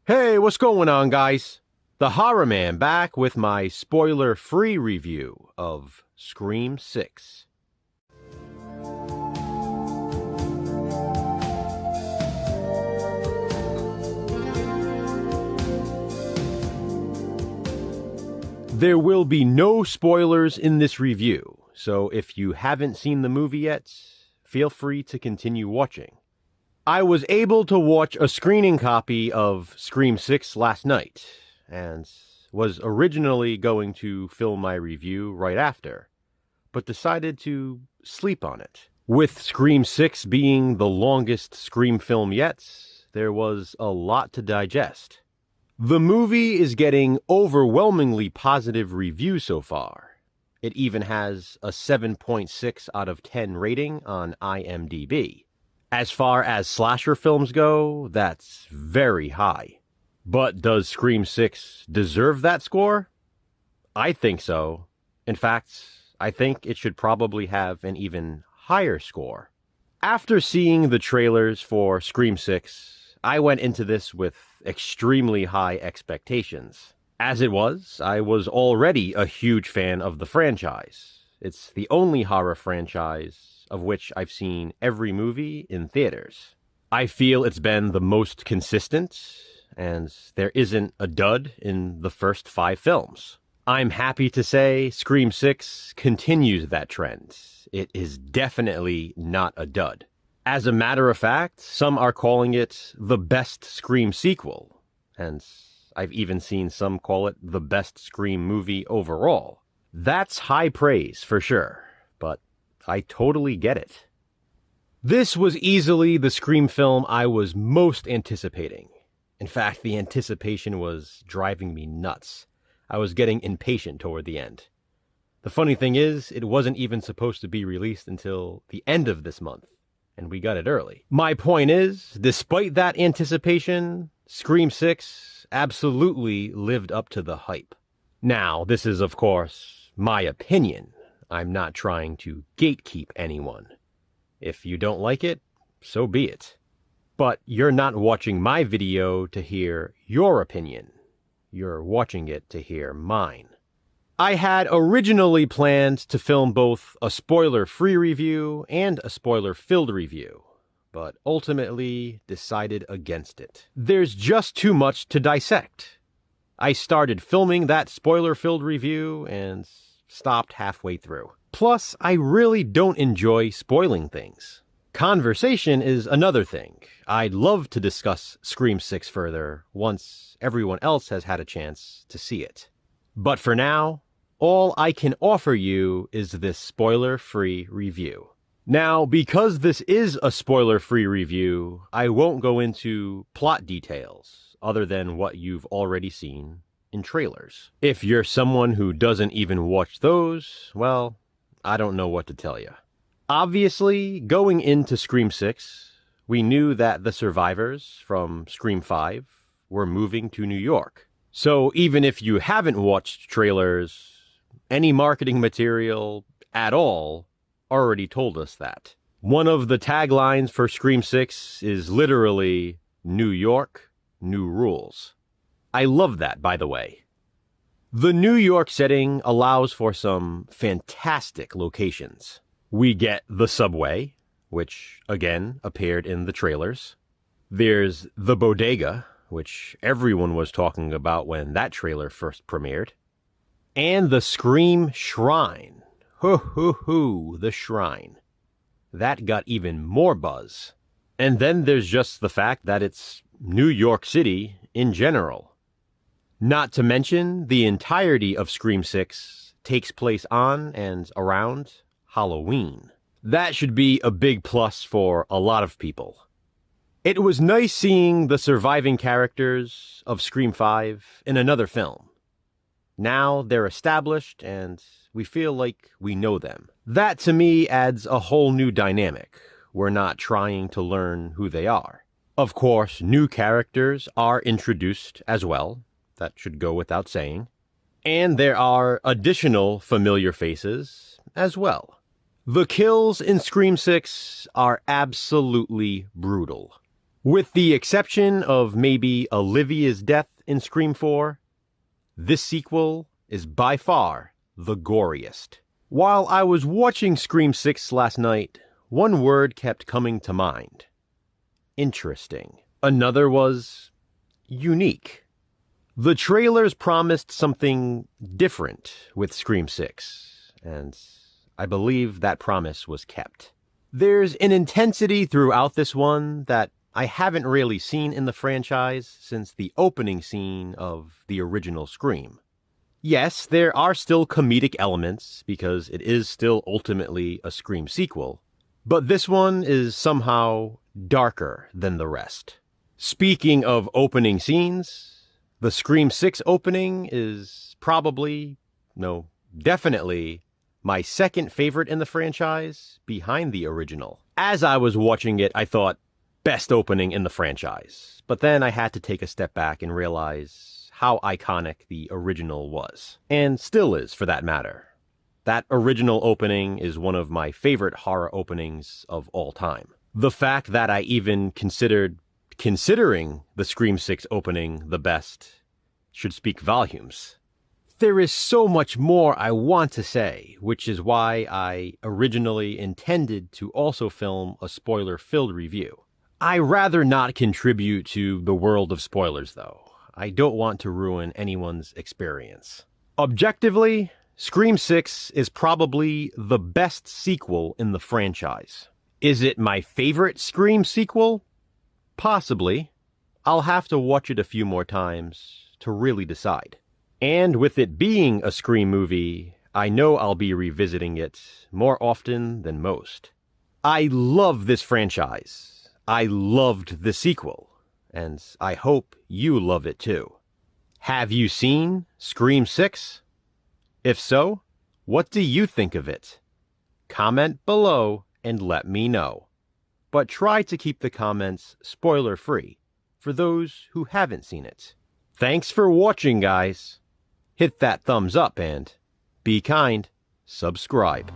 Hey, what's going on, guys? The Horror Man back with my spoiler-free review of Scream 6. There will be no spoilers in this review, so if you haven't seen the movie yet, feel free to continue watching. I was able to watch a screening copy of Scream 6 last night, and was originally going to film my review right after, but decided to sleep on it. With Scream 6 being the longest Scream film yet, there was a lot to digest. The movie is getting overwhelmingly positive reviews so far. It even has a 7.6 out of 10 rating on IMDb. As far as slasher films go, that's very high. But does Scream 6 deserve that score? I think so. In fact, I think it should probably have an even higher score. After seeing the trailers for Scream 6, I went into this with extremely high expectations. As it was, I was already a huge fan of the franchise. It's the only horror franchise of which I've seen every movie in theaters. I feel it's been the most consistent, and there isn't a dud in the first 5 films. I'm happy to say Scream 6 continues that trend. It is definitely not a dud. As a matter of fact, some are calling it the best Scream sequel, and I've even seen some call it the best Scream movie overall. That's high praise for sure, but I totally get it. This was easily the Scream film I was most anticipating. In fact, the anticipation was driving me nuts. I was getting impatient toward the end. The funny thing is, it wasn't even supposed to be released until the end of this month, and we got it early. My point is, despite that anticipation, Scream 6 absolutely lived up to the hype. Now, this is, of course, my opinion. I'm not trying to gatekeep anyone. If you don't like it, so be it. But you're not watching my video to hear your opinion. You're watching it to hear mine. I had originally planned to film both a spoiler-free review and a spoiler-filled review, but ultimately decided against it. There's just too much to dissect. I started filming that spoiler-filled review and stopped halfway through. Plus, I really don't enjoy spoiling things. Conversation is another thing. I'd love to discuss Scream 6 further once everyone else has had a chance to see it. But for now, all I can offer you is this spoiler-free review. Now, because this is a spoiler-free review, I won't go into plot details other than what you've already seen in trailers. If you're someone who doesn't even watch those, well, I don't know what to tell you. Obviously, going into Scream 6, we knew that the survivors from Scream 5 were moving to New York. So even if you haven't watched trailers, any marketing material at all already told us that. One of the taglines for Scream 6 is literally, New York, new rules. I love that, by the way. The New York setting allows for some fantastic locations. We get the subway, which, again, appeared in the trailers. There's the bodega, which everyone was talking about when that trailer first premiered. And the Scream Shrine. Hoo, the shrine. That got even more buzz. And then there's just the fact that it's New York City in general. Not to mention, the entirety of Scream 6 takes place on and around Halloween. That should be a big plus for a lot of people. It was nice seeing the surviving characters of Scream 5 in another film. Now they're established and we feel like we know them. That to me adds a whole new dynamic. We're not trying to learn who they are. Of course, new characters are introduced as well. That should go without saying. And there are additional familiar faces as well. The kills in Scream 6 are absolutely brutal. With the exception of maybe Olivia's death in Scream 4, this sequel is by far the goriest. While I was watching Scream 6 last night, one word kept coming to mind. Interesting. Another was unique. The trailers promised something different with Scream 6, and I believe that promise was kept. There's an intensity throughout this one that I haven't really seen in the franchise since the opening scene of the original Scream. Yes, there are still comedic elements because it is still ultimately a Scream sequel, but this one is somehow darker than the rest. Speaking of opening scenes, the Scream 6 opening is definitely my second favorite in the franchise behind the original. As I was watching it, I thought, best opening in the franchise. But then I had to take a step back and realize how iconic the original was. And still is, for that matter. That original opening is one of my favorite horror openings of all time. The fact that I even considering the Scream 6 opening the best should speak volumes. There is so much more I want to say, which is why I originally intended to also film a spoiler-filled review. I rather not contribute to the world of spoilers, though. I don't want to ruin anyone's experience. Objectively, Scream 6 is probably the best sequel in the franchise. Is it my favorite Scream sequel? Possibly. I'll have to watch it a few more times to really decide. And with it being a Scream movie, I know I'll be revisiting it more often than most. I love this franchise. I loved the sequel, and I hope you love it too. Have you seen Scream 6? If so, what do you think of it? Comment below and let me know. But try to keep the comments spoiler-free for those who haven't seen it. Thanks for watching, guys. Hit that thumbs up and be kind, subscribe.